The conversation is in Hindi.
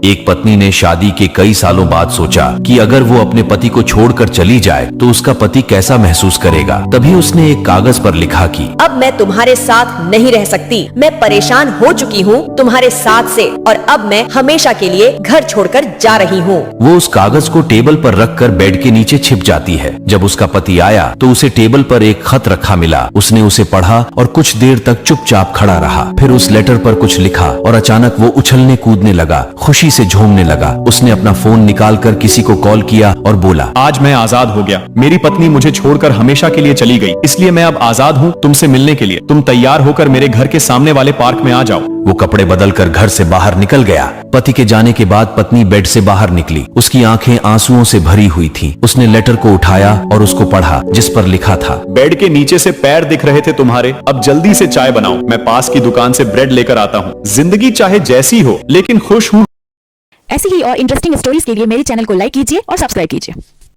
एक पत्नी ने शादी के कई सालों बाद सोचा कि अगर वो अपने पति को छोड़कर चली जाए तो उसका पति कैसा महसूस करेगा। तभी उसने एक कागज पर लिखा कि अब मैं तुम्हारे साथ नहीं रह सकती, मैं परेशान हो चुकी हूँ तुम्हारे साथ से और अब मैं हमेशा के लिए घर छोड़कर जा रही हूँ। वो उस कागज को टेबल पर रखकर बेड के नीचे छिप जाती है। जब उसका पति आया तो उसे टेबल पर एक खत रखा मिला। उसने उसे पढ़ा और कुछ देर तक चुपचाप खड़ा रहा। फिर उस लेटर पर कुछ लिखा और अचानक वो उछलने कूदने लगा, खुशी से झूमने लगा। उसने अपना फोन निकालकर किसी को कॉल किया और बोला, आज मैं आजाद हो गया। मेरी पत्नी मुझे छोड़कर हमेशा के लिए चली गई, इसलिए मैं अब आजाद हूँ तुमसे मिलने के लिए। तुम तैयार होकर मेरे घर के सामने वाले पार्क में आ जाओ। वो कपड़े बदलकर घर से बाहर निकल गया। पति के जाने के बाद पत्नी बेड से बाहर निकली। उसकी आंखें आंसुओं से भरी हुई थीं। उसने लेटर को उठाया और उसको पढ़ा, जिस पर लिखा था, बेड के नीचे से पैर दिख रहे थे तुम्हारे, अब जल्दी से चाय बनाओ, मैं पास की दुकान से ब्रेड लेकर आता हूँ। जिंदगी चाहे जैसी हो लेकिन खुश हूँ। ऐसी ही और इंटरेस्टिंग स्टोरीज के लिए मेरे चैनल को लाइक कीजिए और सब्सक्राइब कीजिए।